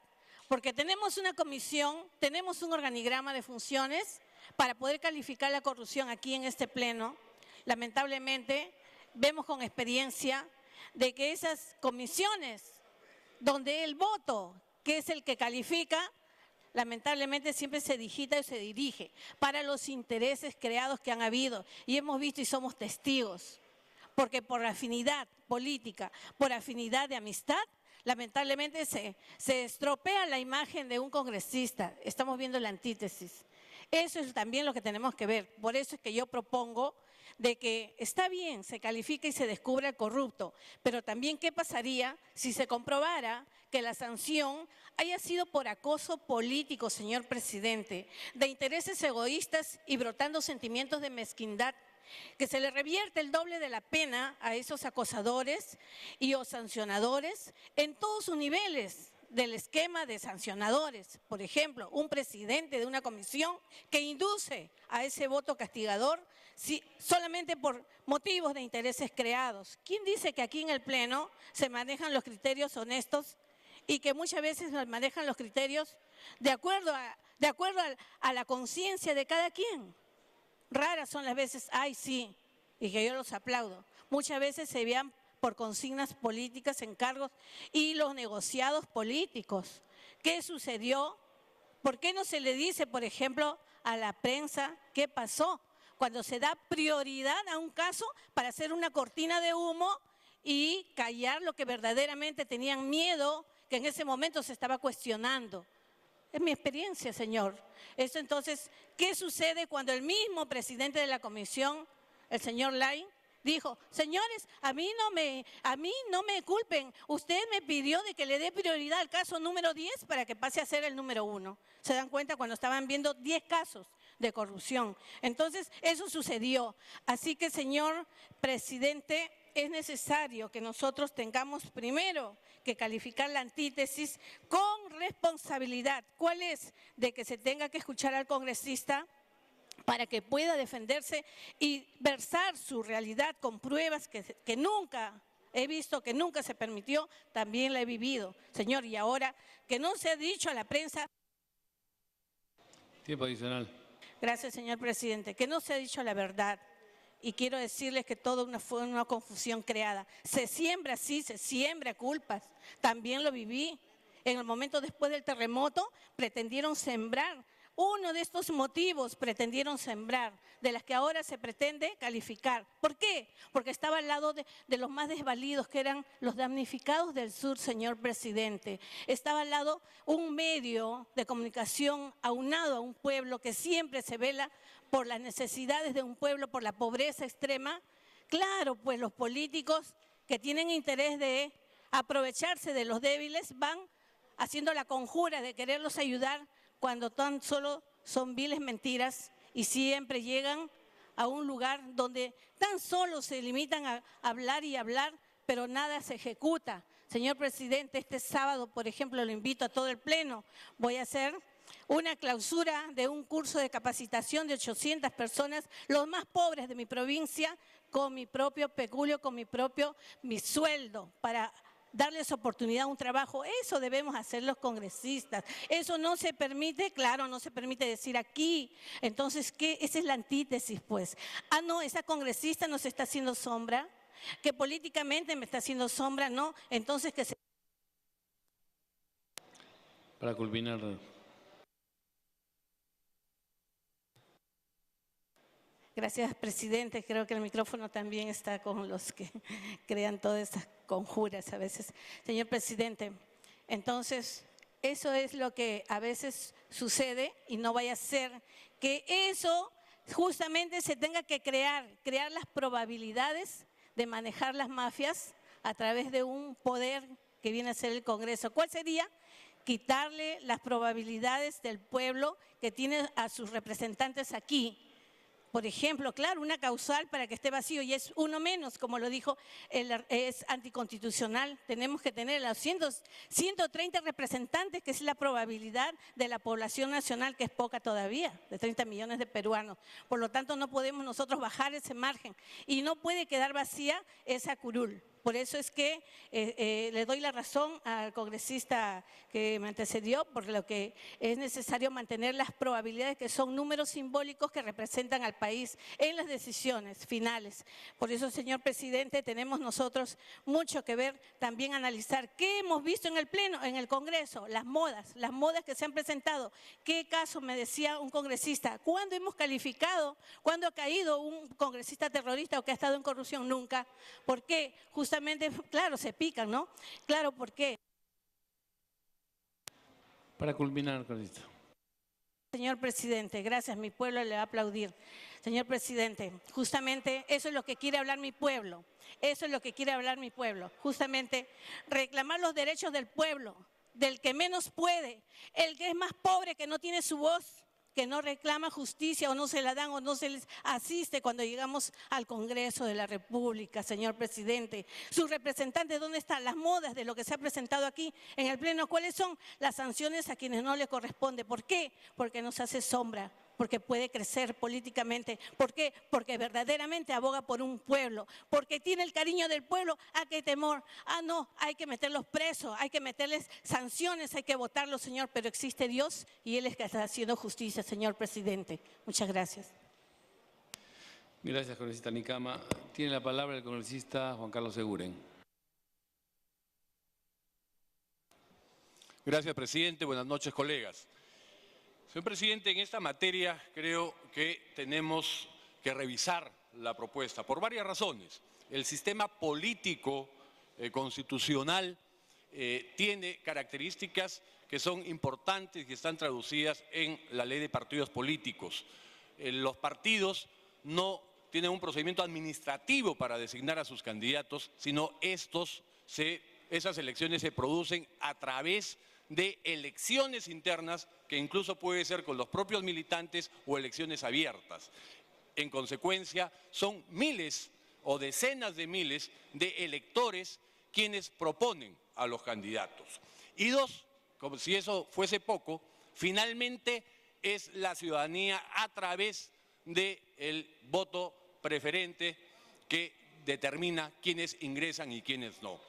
Speaker 12: porque tenemos una comisión, tenemos un organigrama de funciones para poder calificar la corrupción aquí en este pleno. Lamentablemente, vemos con experiencia de que esas comisiones donde el voto, que es el que califica, lamentablemente siempre se digita y se dirige para los intereses creados que han habido y hemos visto y somos testigos. Porque por afinidad política, por afinidad de amistad, lamentablemente se estropea la imagen de un congresista. Estamos viendo la antítesis. Eso es también lo que tenemos que ver. Por eso es que yo propongo de que está bien, se califica y se descubre al corrupto, pero también qué pasaría si se comprobara que la sanción haya sido por acoso político, señor presidente, de intereses egoístas y brotando sentimientos de mezquindad, que se le revierte el doble de la pena a esos acosadores y o sancionadores en todos sus niveles del esquema de sancionadores. Por ejemplo, un presidente de una comisión que induce a ese voto castigador solamente por motivos de intereses creados. ¿Quién dice que aquí en el Pleno se manejan los criterios honestos y que muchas veces se manejan los criterios de acuerdo a la conciencia de cada quien? Raras son las veces, ay sí, y que yo los aplaudo. Muchas veces se vean por consignas políticas, encargos y los negociados políticos. ¿Qué sucedió? ¿Por qué no se le dice, por ejemplo, a la prensa qué pasó cuando se da prioridad a un caso para hacer una cortina de humo y callar lo que verdaderamente tenían miedo, que en ese momento se estaba cuestionando? Es mi experiencia, señor. Esto entonces, ¿qué sucede cuando el mismo presidente de la comisión, el señor Lai, dijo, señores, a mí no me culpen, usted me pidió de que le dé prioridad al caso número 10 para que pase a ser el número 1. ¿Se dan cuenta cuando estaban viendo 10 casos de corrupción? Entonces, eso sucedió. Así que, señor presidente, es necesario que nosotros tengamos primero que calificar la antítesis con responsabilidad. ¿Cuál es? De que se tenga que escuchar al congresista para que pueda defenderse y versar su realidad con pruebas que nunca he visto, que nunca se permitió, también la he vivido, señor. Y ahora, que no se ha dicho a la prensa.
Speaker 4: Tiempo adicional.
Speaker 12: Gracias, señor presidente. Que no se ha dicho la verdad y quiero decirles que todo fue una confusión creada. Se siembra, sí, se siembra culpas. También lo viví. En el momento después del terremoto pretendieron sembrar. Uno de estos motivos pretendieron sembrar, de las que ahora se pretende calificar. ¿Por qué? Porque estaba al lado de los más desvalidos, que eran los damnificados del sur, señor presidente. Estaba al lado un medio de comunicación aunado a un pueblo que siempre se vela por las necesidades de un pueblo, por la pobreza extrema. Claro, pues los políticos que tienen interés de aprovecharse de los débiles van haciendo la conjura de quererlos ayudar, cuando tan solo son viles mentiras y siempre llegan a un lugar donde tan solo se limitan a hablar y hablar, pero nada se ejecuta. Señor presidente, este sábado, por ejemplo, lo invito a todo el pleno, voy a hacer una clausura de un curso de capacitación de 800 personas, los más pobres de mi provincia, con mi propio peculio, con mi sueldo, para darles oportunidad a un trabajo. Eso debemos hacer los congresistas. Eso no se permite, claro, no se permite decir aquí. Entonces, ¿qué? Esa es la antítesis, pues. Ah, no, esa congresista nos está haciendo sombra, que políticamente me está haciendo sombra, ¿no? Entonces, que se...
Speaker 4: Para culminar.
Speaker 12: Gracias, presidente. Creo que el micrófono también está con los que crean todas estas conjuras a veces. Señor presidente, entonces, eso es lo que a veces sucede y no vaya a ser que eso justamente se tenga que crear las probabilidades de manejar las mafias a través de un poder que viene a ser el Congreso. ¿Cuál sería? Quitarle las probabilidades del pueblo que tiene a sus representantes aquí. Por ejemplo, claro, una causal para que esté vacío y es uno menos, como lo dijo, es anticonstitucional. Tenemos que tener los 130 representantes, que es la probabilidad de la población nacional, que es poca todavía, de 30 millones de peruanos. Por lo tanto, no podemos nosotros bajar ese margen y no puede quedar vacía esa curul. Por eso es que le doy la razón al congresista que me antecedió, por lo que es necesario mantener las probabilidades, que son números simbólicos que representan al país en las decisiones finales. Por eso, señor presidente, tenemos nosotros mucho que ver, también analizar qué hemos visto en el Pleno, en el Congreso, las modas que se han presentado. ¿Qué caso, me decía un congresista, cuándo hemos calificado, cuándo ha caído un congresista terrorista o que ha estado en corrupción? Nunca. ¿Por qué? Justamente, claro, se pican, ¿no? Claro, ¿por qué?
Speaker 4: Para culminar con esto.
Speaker 12: Señor presidente, gracias, mi pueblo le va a aplaudir. Señor presidente, justamente eso es lo que quiere hablar mi pueblo. Eso es lo que quiere hablar mi pueblo. Justamente reclamar los derechos del pueblo, del que menos puede, el que es más pobre, que no tiene su voz, que no reclama justicia o no se la dan o no se les asiste cuando llegamos al Congreso de la República, señor presidente. Sus representantes, ¿dónde están las modas de lo que se ha presentado aquí en el Pleno? ¿Cuáles son las sanciones a quienes no le corresponde? ¿Por qué? Porque nos hace sombra, porque puede crecer políticamente. ¿Por qué? Porque verdaderamente aboga por un pueblo, porque tiene el cariño del pueblo. ¿A qué temor? Ah, no, hay que meterlos presos, hay que meterles sanciones, hay que votarlos, señor, pero existe Dios y Él es que está haciendo justicia, señor presidente. Muchas gracias.
Speaker 4: Gracias, congresista Nicama. Tiene la palabra el congresista Juan Carlos Eguren.
Speaker 13: Gracias, presidente. Buenas noches, colegas. Señor presidente, en esta materia creo que tenemos que revisar la propuesta por varias razones. El sistema político constitucional tiene características que son importantes y que están traducidas en la ley de partidos políticos. Los partidos no tienen un procedimiento administrativo para designar a sus candidatos, sino esas elecciones se producen a través de elecciones internas, que incluso puede ser con los propios militantes o elecciones abiertas. En consecuencia, son miles o decenas de miles de electores quienes proponen a los candidatos. Y dos, como si eso fuese poco, finalmente es la ciudadanía a través del voto preferente que determina quiénes ingresan y quiénes no.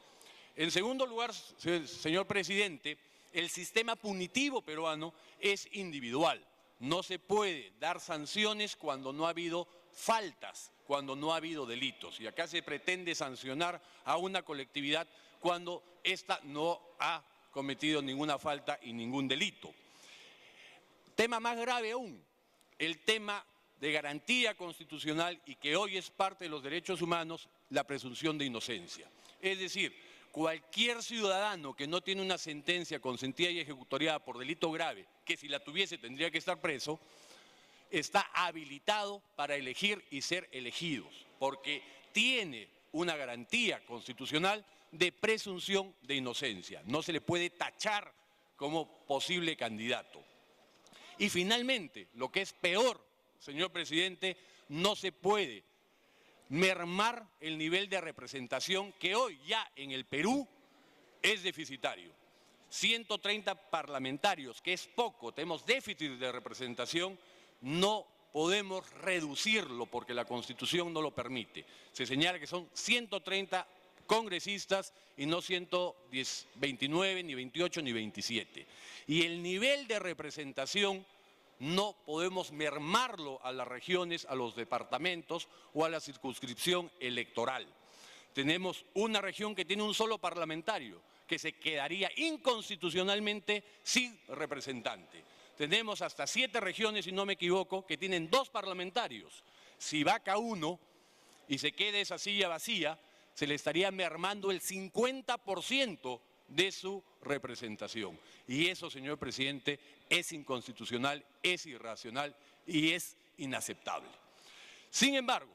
Speaker 13: En segundo lugar, señor presidente, el sistema punitivo peruano es individual. No se puede dar sanciones cuando no ha habido faltas cuando no ha habido delitos. Y acá se pretende sancionar a una colectividad cuando ésta no ha cometido ninguna falta y ningún delito. Tema más grave aún, el tema de garantía constitucional y que hoy es parte de los derechos humanos, la presunción de inocencia. Es decir, cualquier ciudadano que no tiene una sentencia consentida y ejecutoriada por delito grave, que si la tuviese tendría que estar preso, está habilitado para elegir y ser elegidos, porque tiene una garantía constitucional de presunción de inocencia. No se le puede tachar como posible candidato. Y finalmente, lo que es peor, señor presidente, no se puede mermar el nivel de representación que hoy ya en el Perú es deficitario. 130 parlamentarios, que es poco, tenemos déficit de representación, no podemos reducirlo porque la Constitución no lo permite. Se señala que son 130 congresistas y no 129, ni 28, ni 27. Y el nivel de representación no podemos mermarlo a las regiones, a los departamentos o a la circunscripción electoral. Tenemos una región que tiene un solo parlamentario, que se quedaría inconstitucionalmente sin representante. Tenemos hasta 7 regiones, si no me equivoco, que tienen 2 parlamentarios. Si vaca uno y se queda esa silla vacía, se le estaría mermando el 50% de su representación. Y eso, señor presidente, es inconstitucional, es irracional y es inaceptable. Sin embargo,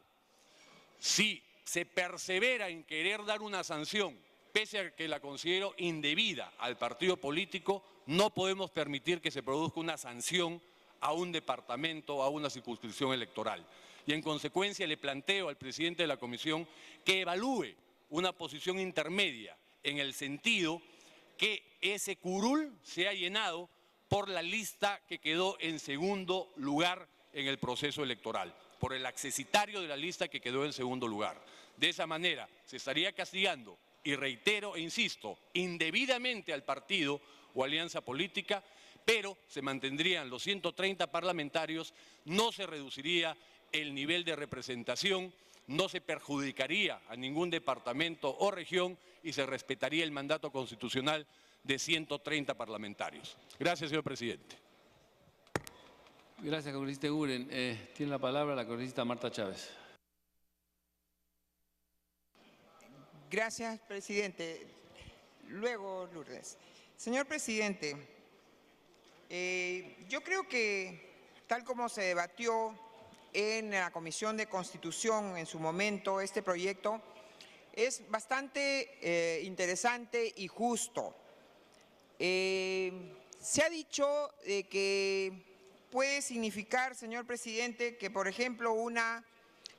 Speaker 13: si se persevera en querer dar una sanción, pese a que la considero indebida al partido político, no podemos permitir que se produzca una sanción a un departamento o a una circunscripción electoral. Y en consecuencia le planteo al presidente de la Comisión que evalúe una posición intermedia en el sentido que ese curul sea llenado por la lista que quedó en segundo lugar en el proceso electoral, por el accesitario de la lista que quedó en segundo lugar. De esa manera se estaría castigando, y reitero e insisto, indebidamente al partido o alianza política, pero se mantendrían los 130 parlamentarios, no se reduciría el nivel de representación, no se perjudicaría a ningún departamento o región y se respetaría el mandato constitucional de 130 parlamentarios. Gracias, señor presidente.
Speaker 4: Gracias, congresista Eguren. Tiene la palabra la congresista Marta Chávez.
Speaker 14: Gracias, presidente. Luego, Lourdes. Señor presidente, yo creo que, tal como se debatió en la Comisión de Constitución en su momento, este proyecto es bastante interesante y justo. Se ha dicho que puede significar, señor presidente, que, por ejemplo, una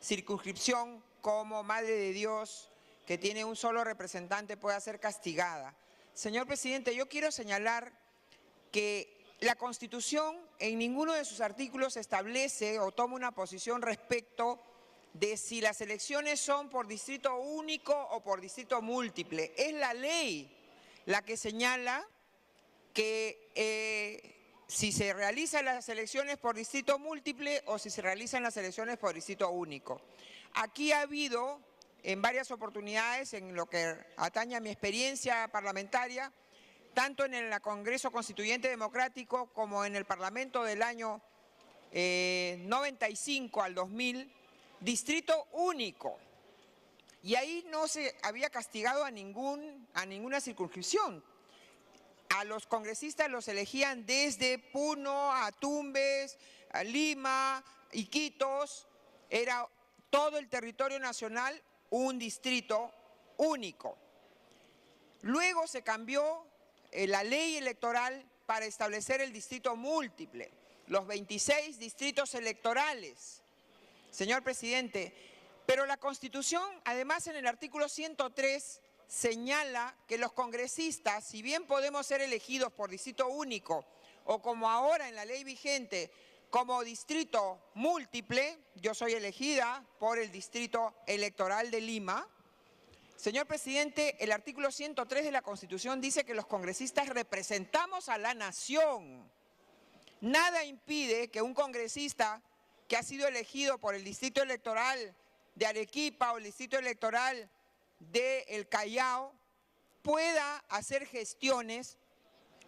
Speaker 14: circunscripción como Madre de Dios, que tiene un solo representante, pueda ser castigada. Señor presidente, yo quiero señalar que la Constitución en ninguno de sus artículos establece o toma una posición respecto de si las elecciones son por distrito único o por distrito múltiple. Es la ley la que señala que si se realizan las elecciones por distrito múltiple o si se realizan las elecciones por distrito único. Aquí ha habido en varias oportunidades, en lo que atañe a mi experiencia parlamentaria, tanto en el Congreso Constituyente Democrático como en el Parlamento del año 95 al 2000, distrito único. Y ahí no se había castigado a ninguna circunscripción. A los congresistas los elegían desde Puno a Tumbes, a Lima, Iquitos, era todo el territorio nacional un distrito único. Luego se cambió la ley electoral para establecer el distrito múltiple, los 26 distritos electorales, señor presidente. Pero la Constitución, además en el artículo 103, señala que los congresistas, si bien podemos ser elegidos por distrito único o como ahora en la ley vigente, como distrito múltiple, yo soy elegida por el distrito electoral de Lima. Señor presidente, el artículo 103 de la Constitución dice que los congresistas representamos a la nación. Nada impide que un congresista que ha sido elegido por el distrito electoral de Arequipa o el distrito electoral de El Callao pueda hacer gestiones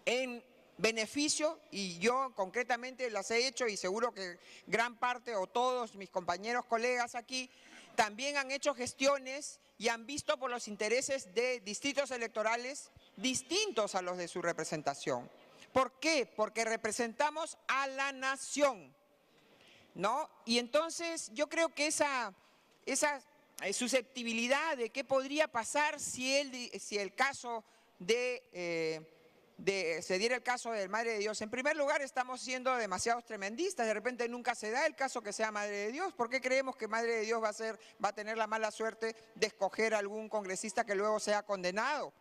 Speaker 14: en beneficio, y yo concretamente las he hecho y seguro que gran parte o todos mis compañeros, colegas aquí, también han hecho gestiones y han visto por los intereses de distritos electorales distintos a los de su representación. ¿Por qué? Porque representamos a la nación, ¿no? Y entonces yo creo que esa susceptibilidad de qué podría pasar si el caso se diera el caso de Madre de Dios. En primer lugar, estamos siendo demasiados tremendistas. De repente nunca se da el caso que sea Madre de Dios. ¿Por qué creemos que Madre de Dios va a tener la mala suerte de escoger a algún congresista que luego sea condenado?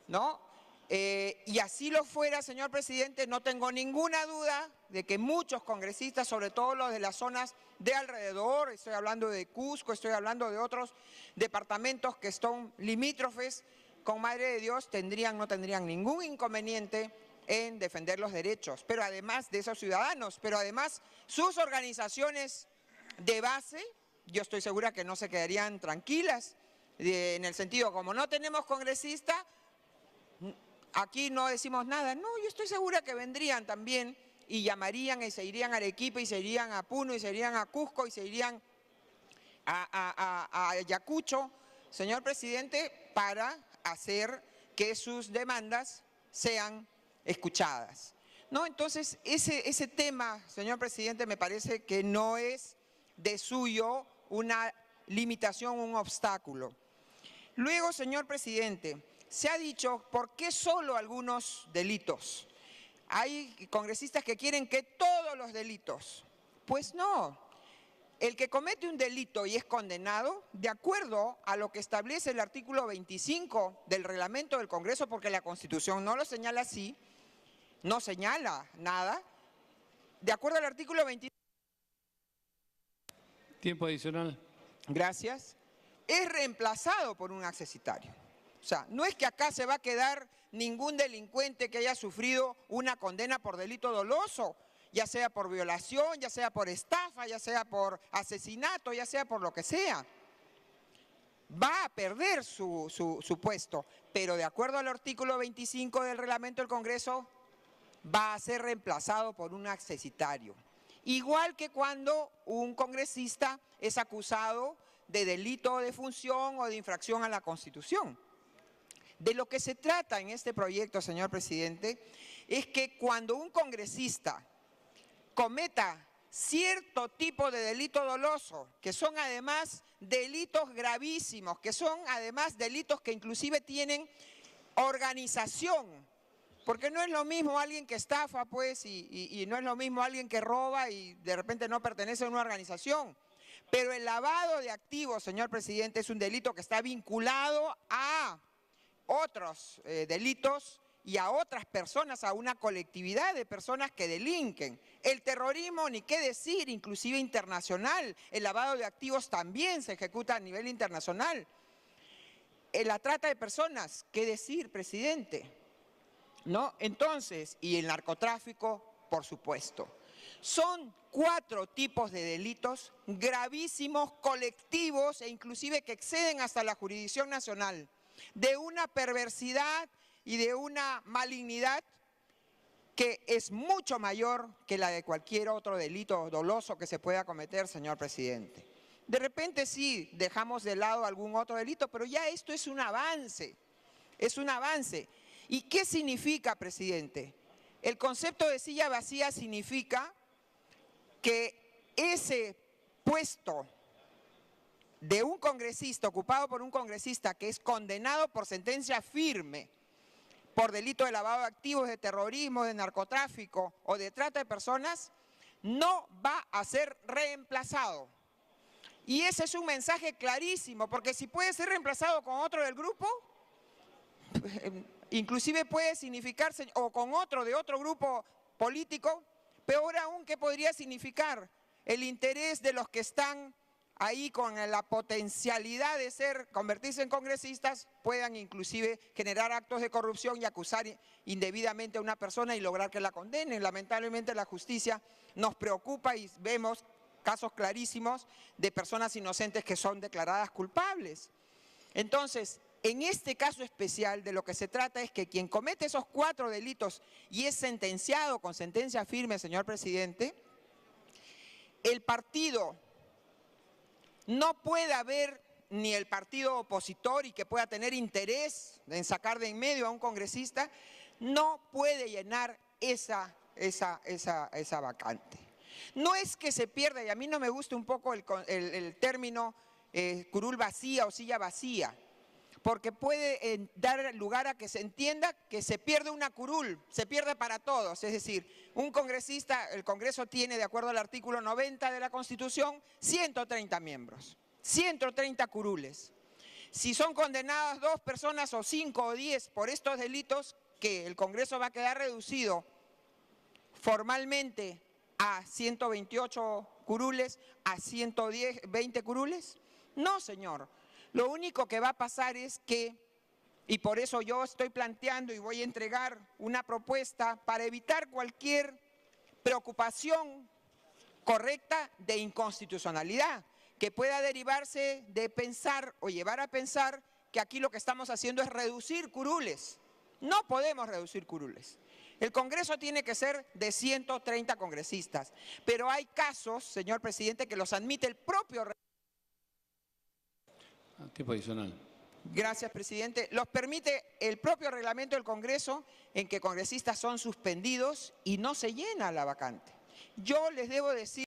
Speaker 14: ¿No? Y así lo fuera, señor presidente, no tengo ninguna duda de que muchos congresistas, sobre todo los de las zonas de alrededor, estoy hablando de Cusco, estoy hablando de otros departamentos que son limítrofes con Madre de Dios, no tendrían ningún inconveniente en defender los derechos, pero además de esos ciudadanos, pero además sus organizaciones de base, yo estoy segura que no se quedarían tranquilas, en el sentido, como no tenemos congresista, aquí no decimos nada. No, yo estoy segura que vendrían también y llamarían y se irían a Arequipa y se irían a Puno y se irían a Cusco y se irían a Ayacucho, señor presidente, para hacer que sus demandas sean escuchadas, ¿no? Entonces, ese tema, señor presidente, me parece que no es de suyo una limitación, un obstáculo. Luego, señor presidente, se ha dicho, ¿por qué solo algunos delitos? Hay congresistas que quieren que todos los delitos. Pues no. El que comete un delito y es condenado, de acuerdo a lo que establece el artículo 25 del reglamento del Congreso, porque la Constitución no lo señala así, no señala nada, de acuerdo al artículo 25.
Speaker 4: Tiempo adicional.
Speaker 14: Gracias. Es reemplazado por un accesitario. O sea, no es que acá se va a quedar ningún delincuente que haya sufrido una condena por delito doloso, ya sea por violación, ya sea por estafa, ya sea por asesinato, ya sea por lo que sea. Va a perder su puesto, pero de acuerdo al artículo 25 del reglamento del Congreso, va a ser reemplazado por un accesitario. Igual que cuando un congresista es acusado de delito de función o de infracción a la Constitución. De lo que se trata en este proyecto, señor presidente, es que cuando un congresista cometa cierto tipo de delito doloso, que son además delitos gravísimos, que son además delitos que inclusive tienen organización, porque no es lo mismo alguien que estafa, pues, y no es lo mismo alguien que roba y de repente no pertenece a una organización. Pero el lavado de activos, señor presidente, es un delito que está vinculado a otros delitos y a otras personas, a una colectividad de personas que delinquen. El terrorismo, ni qué decir, inclusive internacional. El lavado de activos también se ejecuta a nivel internacional. La trata de personas, qué decir, presidente, ¿no? Entonces, y el narcotráfico, por supuesto. Son 4 tipos de delitos gravísimos, colectivos e inclusive que exceden hasta la jurisdicción nacional, de una perversidad y de una malignidad que es mucho mayor que la de cualquier otro delito doloso que se pueda cometer, señor presidente. De repente sí, dejamos de lado algún otro delito, pero ya esto es un avance, es un avance. ¿Y qué significa, presidente? El concepto de silla vacía significa que ese puesto de un congresista, ocupado por un congresista que es condenado por sentencia firme, por delito de lavado de activos, de terrorismo, de narcotráfico o de trata de personas, no va a ser reemplazado. Y ese es un mensaje clarísimo, porque si puede ser reemplazado con otro del grupo, inclusive puede significarse, o con otro de otro grupo político, peor aún, ¿qué podría significar? El interés de los que están ahí con la potencialidad de convertirse en congresistas, puedan inclusive generar actos de corrupción y acusar indebidamente a una persona y lograr que la condenen. Lamentablemente la justicia nos preocupa y vemos casos clarísimos de personas inocentes que son declaradas culpables. Entonces, en este caso especial de lo que se trata es que quien comete esos 4 delitos y es sentenciado con sentencia firme, señor presidente, el partido no puede haber, ni el partido opositor y que pueda tener interés en sacar de en medio a un congresista, no puede llenar esa vacante. No es que se pierda, y a mí no me gusta un poco el término curul vacía o silla vacía, porque puede dar lugar a que se entienda que se pierde una curul, se pierde para todos. Es decir, un congresista, el Congreso tiene, de acuerdo al artículo 90 de la Constitución, 130 miembros, 130 curules. Si son condenadas 2 personas o 5 o 10 por estos delitos, que el Congreso va a quedar reducido formalmente a 128 curules, a 120 curules. No, señor. Lo único que va a pasar es que, y por eso yo estoy planteando y voy a entregar una propuesta para evitar cualquier preocupación correcta de inconstitucionalidad, que pueda derivarse de pensar o llevar a pensar que aquí lo que estamos haciendo es reducir curules. No podemos reducir curules. El Congreso tiene que ser de 130 congresistas, pero hay casos, señor presidente, que los admite el propio reglamento.
Speaker 4: Tiempo adicional.
Speaker 14: Gracias, presidente. Los permite el propio reglamento del Congreso, en que congresistas son suspendidos y no se llena la vacante. Yo les debo decir